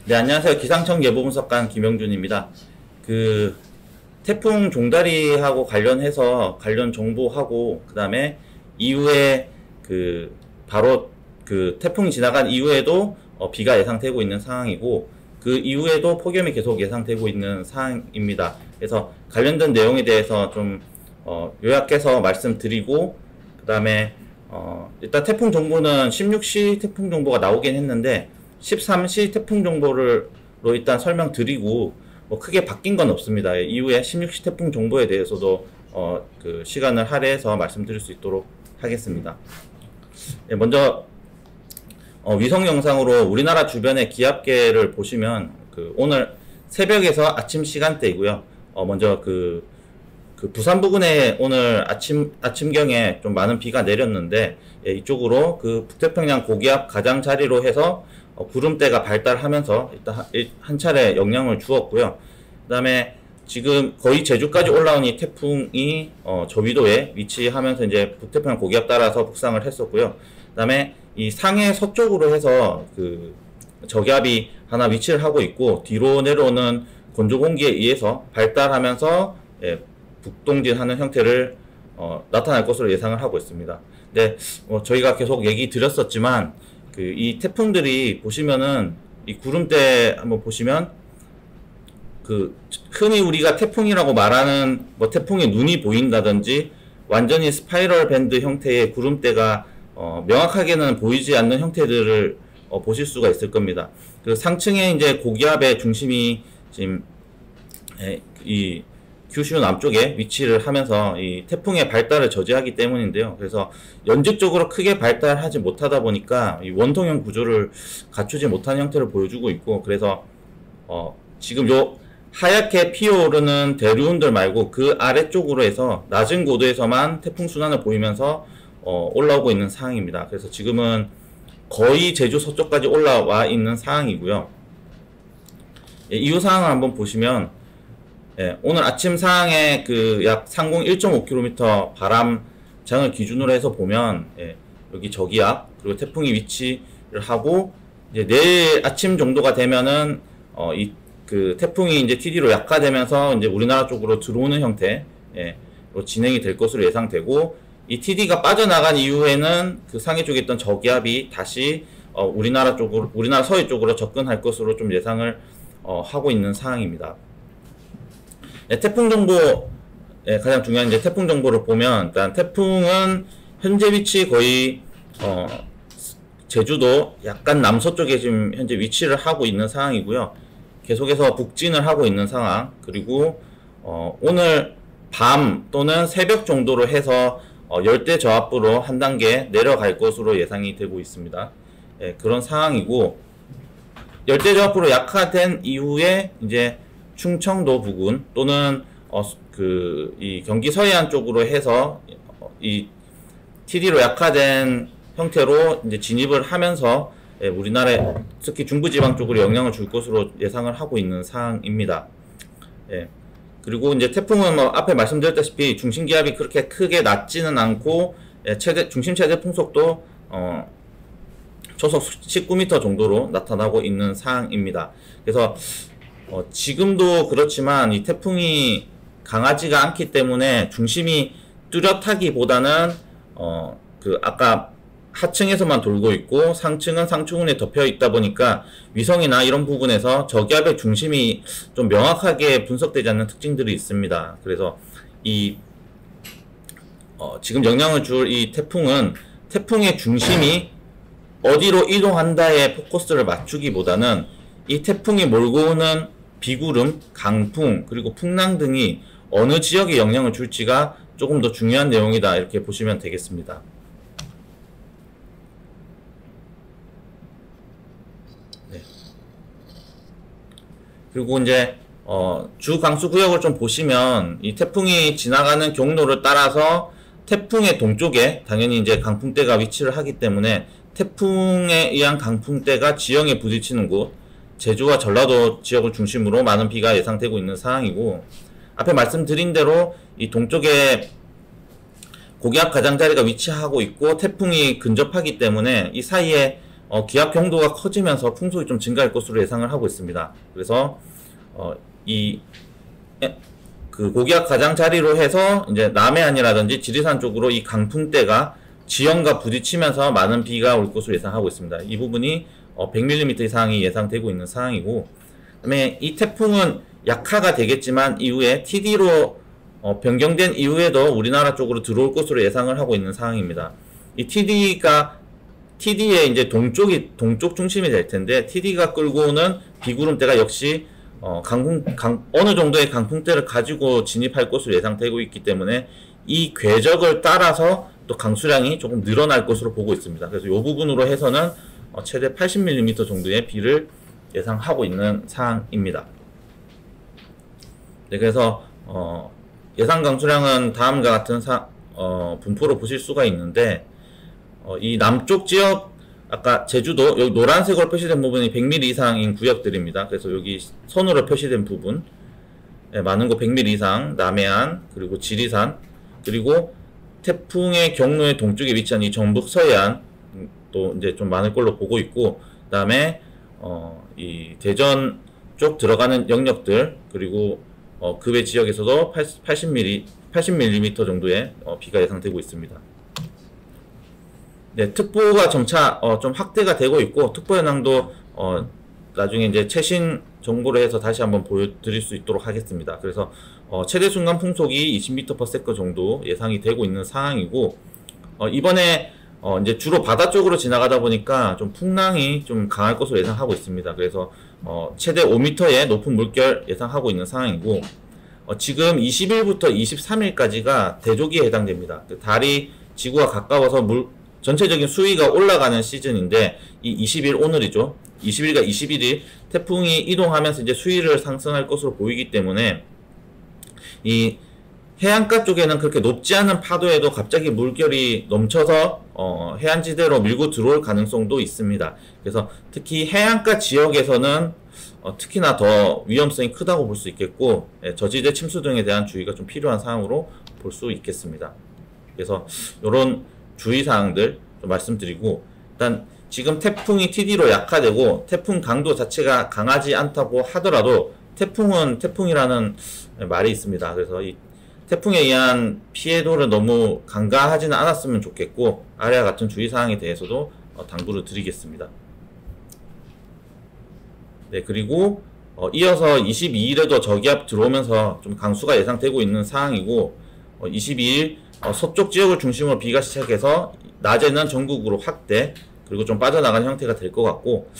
네, 안녕하세요. 기상청 예보분석관 김영준입니다. 그 태풍 종다리하고 관련해서 관련 정보하고 그다음에 이후에 바로 태풍이 지나간 이후에도 비가 예상되고 있는 상황이고 그 이후에도 폭염이 계속 예상되고 있는 상황입니다. 그래서 관련된 내용에 대해서 좀 요약해서 말씀드리고 그다음에 일단 태풍 정보는 16시 태풍 정보가 나오긴 했는데 13시 태풍 정보로 일단 설명드리고 크게 바뀐 건 없습니다. 이후에 16시 태풍 정보에 대해서도 시간을 할애해서 말씀드릴 수 있도록 하겠습니다. 네, 먼저 위성 영상으로 우리나라 주변의 기압계를 보시면 오늘 새벽에서 아침 시간대이고요. 먼저 부산 부근에 오늘 아침경에 좀 많은 비가 내렸는데 이쪽으로 북태평양 고기압 가장자리로 해서 구름대가 발달하면서 일단 한 차례 영향을 주었고요. 그 다음에 지금 거의 제주까지 올라온 이 태풍이 저위도에 위치하면서 이제 북태평양 고기압 따라서 북상을 했었고요. 그 다음에 이 상해 서쪽으로 해서 저기압이 하나 위치를 하고 있고 뒤로 내려오는 건조 공기에 의해서 발달하면서 북동진하는 형태를 나타날 것으로 예상을 하고 있습니다. 네, 저희가 계속 얘기 드렸었지만 이 태풍들이 보시면은 이 구름대 한번 보시면 흔히 우리가 태풍이라고 말하는 태풍의 눈이 보인다든지 완전히 스파이럴 밴드 형태의 구름대가 명확하게는 보이지 않는 형태들을 보실 수가 있을 겁니다. 상층에 이제 고기압의 중심이 지금 이 규슈 남쪽에 위치를 하면서 이 태풍의 발달을 저지하기 때문인데요. 그래서 연직적으로 크게 발달하지 못하다 보니까 이 원통형 구조를 갖추지 못한 형태를 보여주고 있고, 그래서 지금 요 하얗게 피어오르는 대류운들 말고 그 아래쪽으로 해서 낮은 고도에서만 태풍 순환을 보이면서 올라오고 있는 상황입니다. 그래서 지금은 거의 제주 서쪽까지 올라와 있는 상황이고요. 이후 상황을 한번 보시면 오늘 아침 상황에 약 상공 1.5km 바람장을 기준으로 해서 보면 여기 저기압 그리고 태풍이 위치를 하고 이제 내일 아침 정도가 되면은 태풍이 이제 TD로 약화되면서 이제 우리나라 쪽으로 들어오는 형태로 진행이 될 것으로 예상되고, 이 TD가 빠져나간 이후에는 상해 쪽에 있던 저기압이 다시 우리나라 서해 쪽으로 접근할 것으로 좀 예상을 하고 있는 상황입니다. 태풍 정보, 가장 중요한 이제 태풍 정보를 보면, 일단 태풍은 현재 위치 거의, 제주도 약간 남서쪽에 지금 현재 위치를 하고 있는 상황이고요. 계속해서 북진을 하고 있는 상황, 그리고, 오늘 밤 또는 새벽 정도로 해서, 열대 저압부로 한 단계 내려갈 것으로 예상이 되고 있습니다. 그런 상황이고, 열대 저압부로 약화된 이후에 이제 충청도 부근 또는 이 경기 서해안 쪽으로 해서 이 TD로 약화된 형태로 이제 진입을 하면서 우리나라의 특히 중부지방 쪽으로 영향을 줄 것으로 예상을 하고 있는 상황입니다. 그리고 이제 태풍은 앞에 말씀드렸다시피 중심기압이 그렇게 크게 낮지는 않고 중심 최대 풍속도 초속 19m 정도로 나타나고 있는 상황입니다. 그래서 지금도 그렇지만 이 태풍이 강하지가 않기 때문에 중심이 뚜렷하기보다는 아까 하층에서만 돌고 있고 상층은 상층운에 덮여 있다 보니까 위성이나 이런 부분에서 저기압의 중심이 좀 명확하게 분석되지 않는 특징들이 있습니다. 그래서 지금 영향을 줄 이 태풍은 태풍의 중심이 어디로 이동한다에 포커스를 맞추기보다는 이 태풍이 몰고 오는 비구름, 강풍, 그리고 풍랑 등이 어느 지역에 영향을 줄지가 조금 더 중요한 내용이다, 이렇게 보시면 되겠습니다. 네. 그리고 이제 주 강수 구역을 좀 보시면 이 태풍이 지나가는 경로를 따라서 태풍의 동쪽에 당연히 이제 강풍대가 위치를 하기 때문에 태풍에 의한 강풍대가 지형에 부딪히는 곳, 제주와 전라도 지역을 중심으로 많은 비가 예상되고 있는 상황이고, 앞에 말씀드린 대로 이 동쪽에 고기압 가장자리가 위치하고 있고 태풍이 근접하기 때문에 이 사이에 기압 경도가 커지면서 풍속이 좀 증가할 것으로 예상을 하고 있습니다. 그래서 이 그 고기압 가장자리로 해서 이제 남해안이라든지 지리산 쪽으로 이 강풍대가 지형과 부딪히면서 많은 비가 올 것으로 예상하고 있습니다. 이 부분이 100mm 이상이 예상되고 있는 상황이고, 그다음에 이 태풍은 약화가 되겠지만 이후에 TD로 변경된 이후에도 우리나라 쪽으로 들어올 것으로 예상을 하고 있는 상황입니다. 이 TD의 이제 동쪽 중심이 될 텐데, TD가 끌고 오는 비구름대가 역시 어느 정도의 강풍대를 가지고 진입할 것으로 예상되고 있기 때문에 이 궤적을 따라서 또 강수량이 조금 늘어날 것으로 보고 있습니다. 그래서 이 부분으로 해서는 최대 80mm 정도의 비를 예상하고 있는 상황입니다. 네, 그래서 예상 강수량은 다음과 같은 분포로 보실 수가 있는데, 이 남쪽 지역, 아까 제주도 여기 노란색으로 표시된 부분이 100mm 이상인 구역들입니다. 그래서 여기 선으로 표시된 부분, 많은 곳 100mm 이상, 남해안, 그리고 지리산, 그리고 태풍의 경로의 동쪽에 위치한 이 전북 서해안 또 이제 좀 많을 걸로 보고 있고, 그다음에 이 대전 쪽 들어가는 영역들, 그리고 그 외 지역에서도 80mm 정도의 비가 예상되고 있습니다. 네, 특보가 점차 좀 확대가 되고 있고, 특보 현황도 나중에 이제 최신 정보로 해서 다시 한번 보여드릴 수 있도록 하겠습니다. 그래서 최대 순간 풍속이 20m/s 정도 예상이 되고 있는 상황이고, 이번에 이제 주로 바다 쪽으로 지나가다 보니까 좀 풍랑이 좀 강할 것으로 예상하고 있습니다. 그래서 최대 5m의 높은 물결 예상하고 있는 상황이고, 지금 20일부터 23일까지가 대조기에 해당됩니다. 달이 지구와 가까워서 전체적인 수위가 올라가는 시즌인데, 이 20일 오늘이죠. 20일과 21일 태풍이 이동하면서 이제 수위를 상승할 것으로 보이기 때문에 이 해안가 쪽에는 그렇게 높지 않은 파도에도 갑자기 물결이 넘쳐서 해안지대로 밀고 들어올 가능성도 있습니다. 그래서 특히 해안가 지역에서는 특히나 더 위험성이 크다고 볼 수 있겠고, 저지대 침수 등에 대한 주의가 좀 필요한 상황으로 볼 수 있겠습니다. 그래서 이런 주의사항들 좀 말씀드리고, 일단 지금 태풍이 TD로 약화되고 태풍 강도 자체가 강하지 않다고 하더라도 태풍은 태풍이라는 말이 있습니다. 그래서 이 태풍에 의한 피해도를 너무 간과하지는 않았으면 좋겠고, 아래와 같은 주의사항에 대해서도 당부를 드리겠습니다. 네, 그리고 이어서 22일에도 저기압 들어오면서 좀 강수가 예상되고 있는 상황이고, 22일 서쪽 지역을 중심으로 비가 시작해서 낮에는 전국으로 확대, 그리고 좀 빠져나가는 형태가 될 것 같고,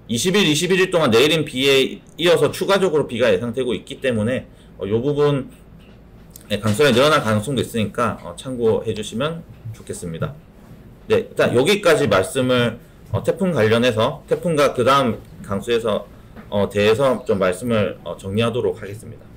20일, 21일 동안 내린 비에 이어서 추가적으로 비가 예상되고 있기 때문에 이 부분 강수량이 늘어날 가능성도 있으니까 참고해 주시면 좋겠습니다. 네, 일단 여기까지 말씀을 태풍 관련해서 태풍과 그 다음 강수에서 대해서 좀 말씀을 정리하도록 하겠습니다.